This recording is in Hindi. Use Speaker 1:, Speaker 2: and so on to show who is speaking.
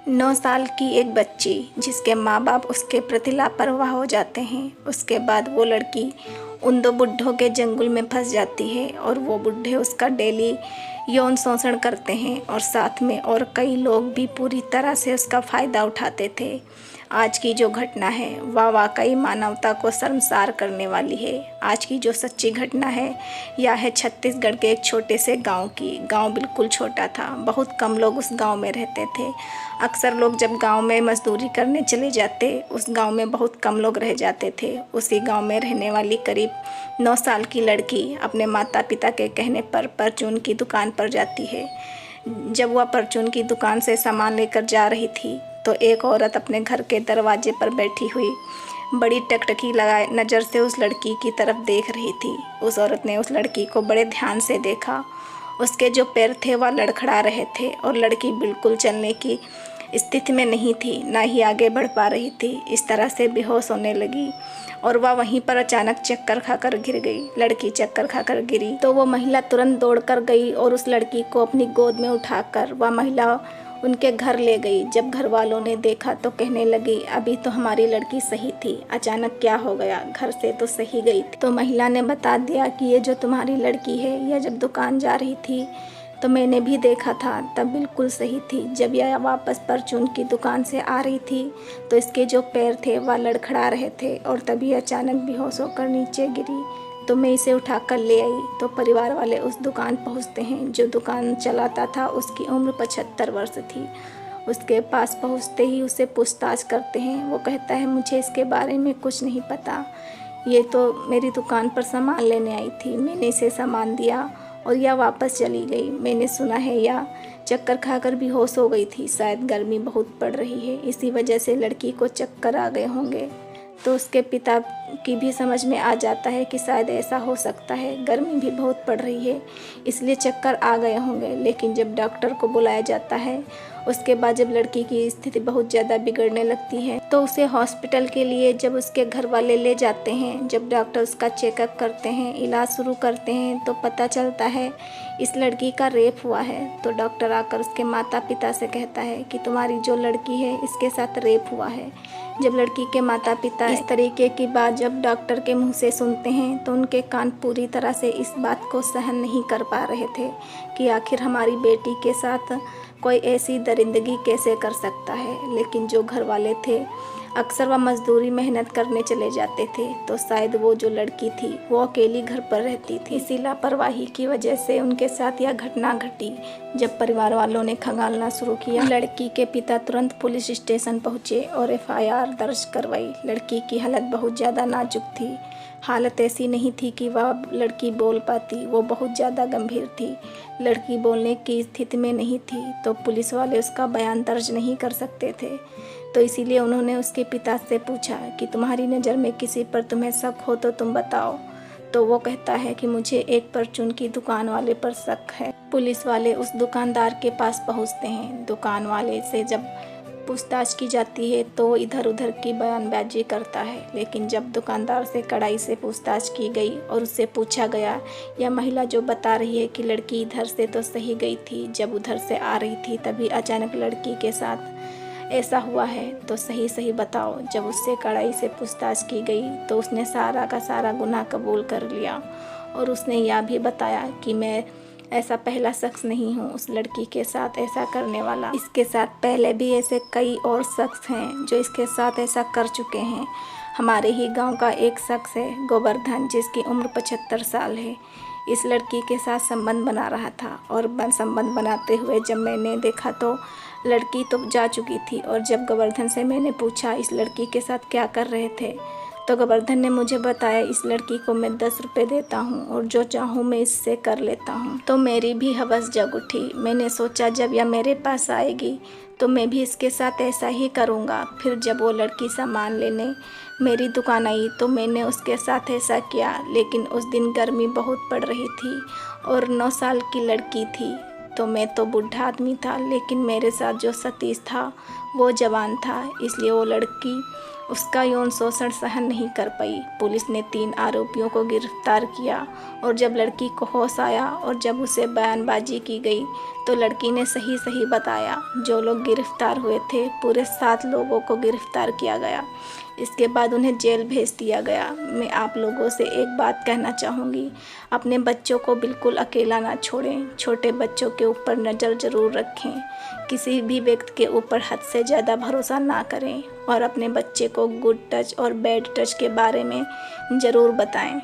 Speaker 1: 9 साल की एक बच्ची जिसके माँ बाप उसके प्रति लापरवाह हो जाते हैं। उसके बाद वो लड़की उन 2 बुड्ढों के जंगल में फंस जाती है और वो बुड्ढे उसका डेली यौन शोषण करते हैं और साथ में और कई लोग भी पूरी तरह से उसका फ़ायदा उठाते थे। आज की जो घटना है वह वाकई मानवता को शर्मसार करने वाली है। आज की जो सच्ची घटना है यह है छत्तीसगढ़ के एक छोटे से गांव की। गांव बिल्कुल छोटा था, बहुत कम लोग उस गांव में रहते थे। अक्सर लोग जब गांव में मजदूरी करने चले जाते, उस गांव में बहुत कम लोग रह जाते थे। उसी गांव में रहने वाली करीब 9 साल की लड़की अपने माता पिता के कहने पर परचून की दुकान पर जाती है। जब वह परचून की दुकान से सामान लेकर जा रही थी तो एक औरत अपने घर के दरवाजे पर बैठी हुई बड़ी टकटकी लगाए नज़र से उस लड़की की तरफ देख रही थी। उस औरत ने उस लड़की को बड़े ध्यान से देखा। उसके जो पैर थे वह लड़खड़ा रहे थे और लड़की बिल्कुल चलने की स्थिति में नहीं थी, ना ही आगे बढ़ पा रही थी। इस तरह से बेहोश होने लगी और वह वहीं पर अचानक चक्कर खाकर गिर गई। लड़की चक्कर खाकर गिरी तो वो महिला तुरंत दौड़कर गई और उस लड़की को अपनी गोद में उठाकर वह महिला उनके घर ले गई। जब घर वालों ने देखा तो कहने लगी, अभी तो हमारी लड़की सही थी, अचानक क्या हो गया, घर से तो सही गई थी। तो महिला ने बता दिया कि ये जो तुम्हारी लड़की है यह जब दुकान जा रही थी तो मैंने भी देखा था, तब बिल्कुल सही थी। जब यह वापस परचून की दुकान से आ रही थी तो इसके जो पैर थे वह लड़खड़ा रहे थे और तभी अचानक बेहोश होकर नीचे गिरी तो मैं इसे उठाकर ले आई। तो परिवार वाले उस दुकान पहुंचते हैं। जो दुकान चलाता था उसकी उम्र 75 वर्ष थी। उसके पास पहुंचते ही उसे पूछताछ करते हैं। वो कहता है, मुझे इसके बारे में कुछ नहीं पता, ये तो मेरी दुकान पर सामान लेने आई थी, मैंने इसे सामान दिया और यह वापस चली गई। मैंने सुना है यह चक्कर खाकर बेहोश हो गई थी, शायद गर्मी बहुत पड़ रही है, इसी वजह से लड़की को चक्कर आ गए होंगे। तो उसके पिता की भी समझ में आ जाता है कि शायद ऐसा हो सकता है, गर्मी भी बहुत पड़ रही है इसलिए चक्कर आ गए होंगे। लेकिन जब डॉक्टर को बुलाया जाता है, उसके बाद जब लड़की की स्थिति बहुत ज़्यादा बिगड़ने लगती है तो उसे हॉस्पिटल के लिए जब उसके घर वाले ले जाते हैं, जब डॉक्टर उसका चेकअप करते हैं, इलाज शुरू करते हैं तो पता चलता है इस लड़की का रेप हुआ है। तो डॉक्टर आकर उसके माता पिता से कहता है कि तुम्हारी जो लड़की है इसके साथ रेप हुआ है। जब लड़की के माता पिता इस तरीके की बात जब डॉक्टर के मुंह से सुनते हैं तो उनके कान पूरी तरह से इस बात को सहन नहीं कर पा रहे थे कि आखिर हमारी बेटी के साथ कोई ऐसी दरिंदगी कैसे कर सकता है। लेकिन जो घर वाले थे अक्सर वह मजदूरी मेहनत करने चले जाते थे तो शायद वो जो लड़की थी वो अकेली घर पर रहती थी। इसी लापरवाही की वजह से उनके साथ यह घटना घटी। जब परिवार वालों ने खंगालना शुरू किया, लड़की के पिता तुरंत पुलिस स्टेशन पहुंचे और FIR दर्ज करवाई। लड़की की हालत बहुत ज़्यादा नाजुक थी। हालत ऐसी नहीं थी कि वह लड़की बोल पाती, वो बहुत ज़्यादा गंभीर थी। लड़की बोलने की स्थिति में नहीं थी तो पुलिस वाले उसका बयान दर्ज नहीं कर सकते थे। तो इसीलिए उन्होंने उसके पिता से पूछा कि तुम्हारी नज़र में किसी पर तुम्हें शक हो तो तुम बताओ। तो वो कहता है कि मुझे एक परचून की दुकान वाले पर शक है। पुलिस वाले उस दुकानदार के पास पहुंचते हैं। दुकान वाले से जब पूछताछ की जाती है तो इधर उधर की बयानबाजी करता है। लेकिन जब दुकानदार से कड़ाई से पूछताछ की गई और उससे पूछा गया, यह महिला जो बता रही है कि लड़की इधर से तो सही गई थी, जब उधर से आ रही थी तभी अचानक लड़की के साथ ऐसा हुआ है, तो सही सही बताओ। जब उससे कड़ाई से पूछताछ की गई तो उसने सारा का सारा गुनाह कबूल कर लिया और उसने यह भी बताया कि मैं ऐसा पहला शख्स नहीं हूँ उस लड़की के साथ ऐसा करने वाला। इसके साथ पहले भी ऐसे कई और शख्स हैं जो इसके साथ ऐसा कर चुके हैं। हमारे ही गांव का एक शख्स है गोवर्धन, जिसकी उम्र 75 साल है। इस लड़की के साथ संबंध बना रहा था और संबंध बनाते हुए जब मैंने देखा तो लड़की तो जा चुकी थी। और जब गोवर्धन से मैंने पूछा इस लड़की के साथ क्या कर रहे थे तो गोवर्धन ने मुझे बताया, इस लड़की को मैं 10 रुपये देता हूँ और जो चाहूँ मैं इससे कर लेता हूँ। तो मेरी भी हवस जग उठी। मैंने सोचा जब यह मेरे पास आएगी तो मैं भी इसके साथ ऐसा ही करूँगा। फिर जब वो लड़की सामान लेने मेरी दुकान आई तो मैंने उसके साथ ऐसा किया। लेकिन उस दिन गर्मी बहुत पड़ रही थी और 9 साल की लड़की थी। तो मैं तो बूढ़ा आदमी था, लेकिन मेरे साथ जो सतीश था वो जवान था, इसलिए वो लड़की उसका यौन शोषण सहन नहीं कर पाई। पुलिस ने 3 आरोपियों को गिरफ्तार किया और जब लड़की को होश आया और जब उसे बयानबाजी की गई तो लड़की ने सही सही बताया। जो लोग गिरफ्तार हुए थे, पूरे 7 लोगों को गिरफ्तार किया गया। इसके बाद उन्हें जेल भेज दिया गया। मैं आप लोगों से एक बात कहना चाहूँगी, अपने बच्चों को बिल्कुल अकेला ना छोड़ें। छोटे बच्चों के ऊपर नज़र ज़रूर रखें। किसी भी व्यक्ति के ऊपर हद से ज़्यादा भरोसा ना करें और अपने बच्चे को गुड टच और बैड टच के बारे में ज़रूर बताएं।